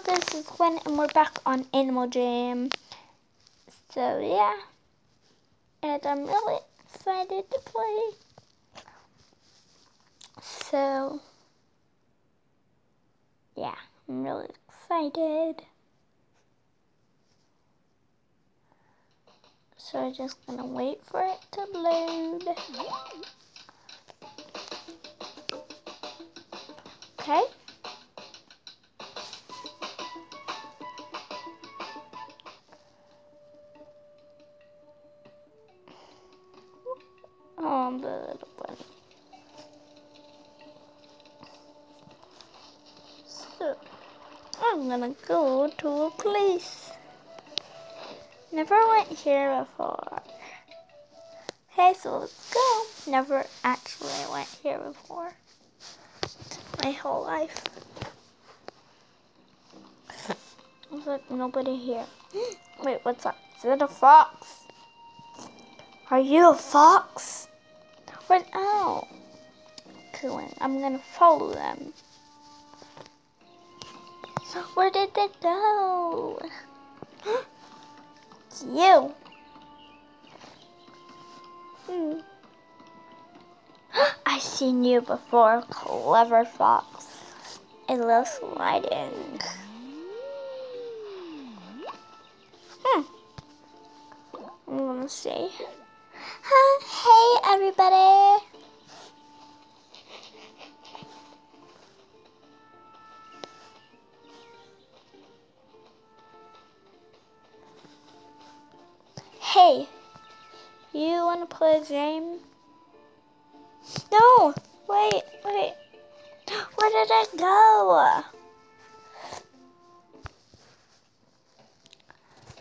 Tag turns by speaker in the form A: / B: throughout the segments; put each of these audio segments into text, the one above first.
A: this is Gwen, and we're back on Animal Jam. So yeah, and I'm really excited to play. So yeah, I'm really excited. So I'm just gonna wait for it to load. Okay. Oh, the little one. So I'm gonna go to a place. Never went here before. Okay, so let's go. Never actually went here before. My whole life. There's like nobody here. Wait, what's that? Is it a fox? Are you a fox? What? Oh. Cool. I'm gonna follow them. Where did they go? It's you. I've seen you before, clever fox. It looks lighting. I'm gonna say, hey everybody. Hey, you wanna play a game? No, wait. Where did it go?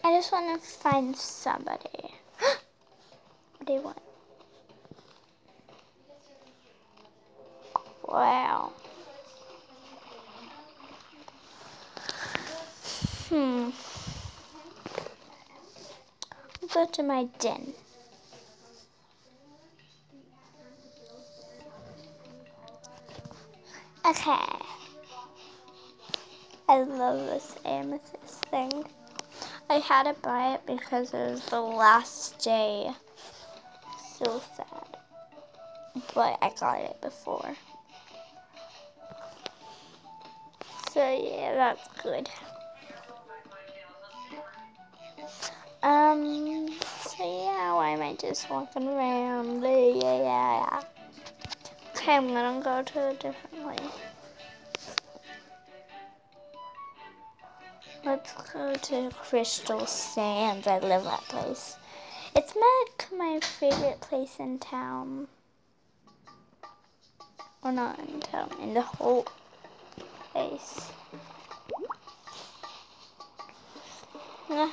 A: I just want to find somebody. What do you want? Wow. Go to my den. Okay. I love this amethyst thing. I had to buy it because it was the last day. So sad. But I got it before. So yeah, that's good. So yeah, why am I just walking around? Yeah. Okay, I'm gonna go to a different place. Let's go to Crystal Sands. I love that place. It's like my favorite place in town. Or not in town, in the whole place. Yeah.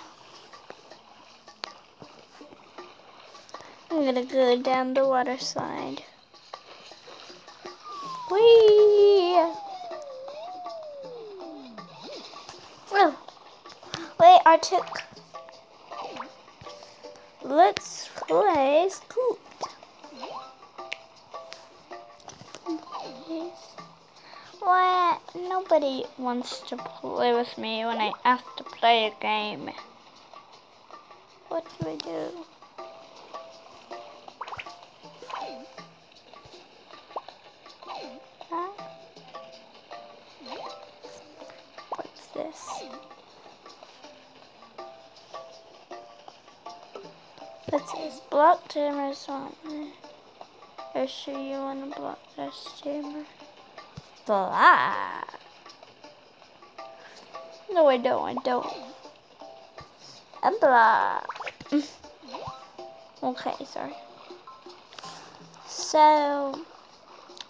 A: I'm gonna go down the water slide. Whee! Oh. Wait, I took. Let's play Scoot. What? Nobody wants to play with me when I ask to play a game. What do I do? Huh? What's this? What's this? Block timers on me. Are you sure you want to block this timber? Block. No, I don't. Block. Okay, sorry. So,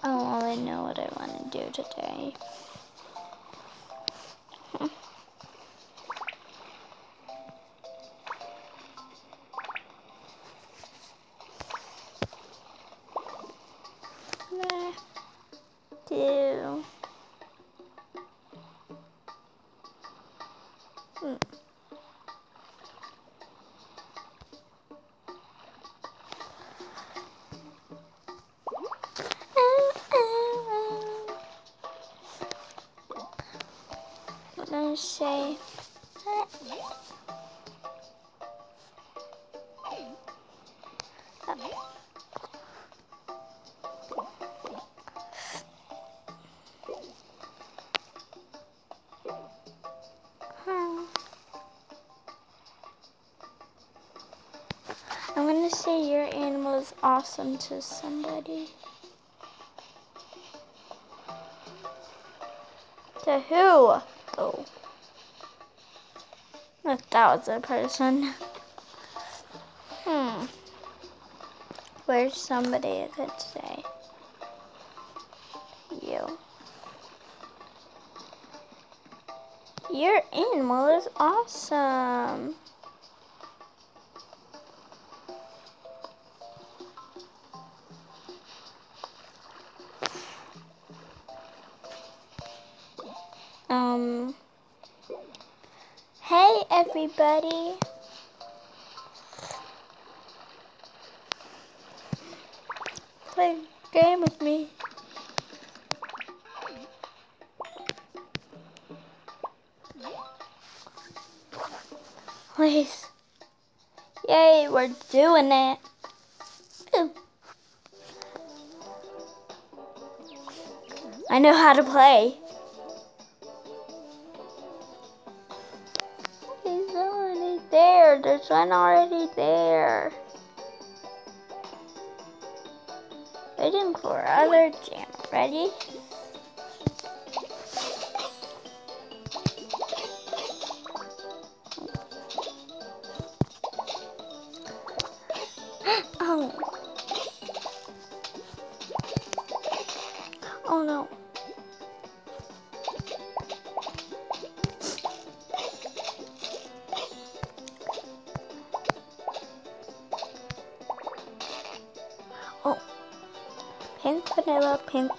A: I know what I want to do today. Let me say. I'm gonna say your animal is awesome to somebody. To who? Oh. If that was a person. Where's somebody I could say? You. Your animal is awesome. Hey everybody. Play a game with me. Please. Yay, we're doing it. Ooh. I know how to play. He's already there. There's one already there. Waiting for other jam. Ready? Oh. Oh no. Oh. Pink, vanilla, pink.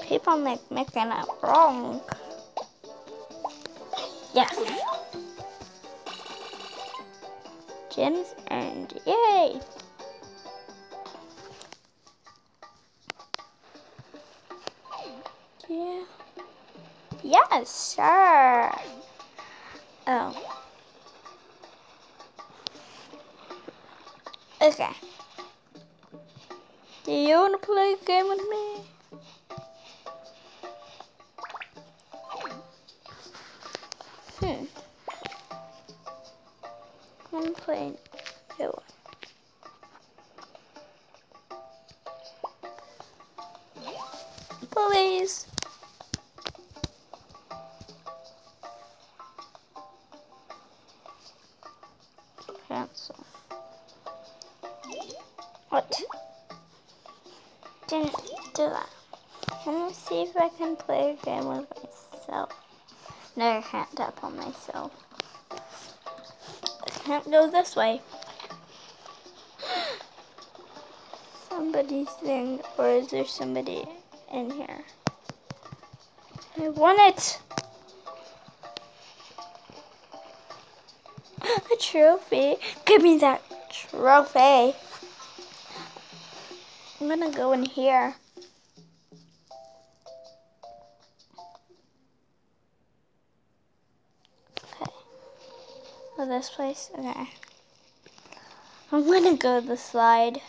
A: People making it wrong. Yes. Gems earned. Yay. Yeah. Yes, sure. Oh. Okay. Do you want to play a game with me? I'm playing new one. Please. Cancel. What? Didn't do that. Let me see if I can play a game with myself. No, I can't tap on myself. I can't go this way. Somebody's thing, or is there somebody in here? I want it! A trophy? Give me that trophy! I'm gonna go in here. Okay. Oh, this place? Okay. I'm gonna go the slide.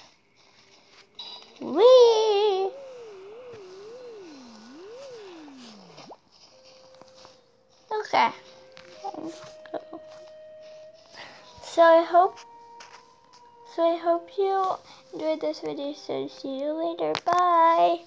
A: Whee! Okay. So I hope you enjoyed this video. So see you later. Bye.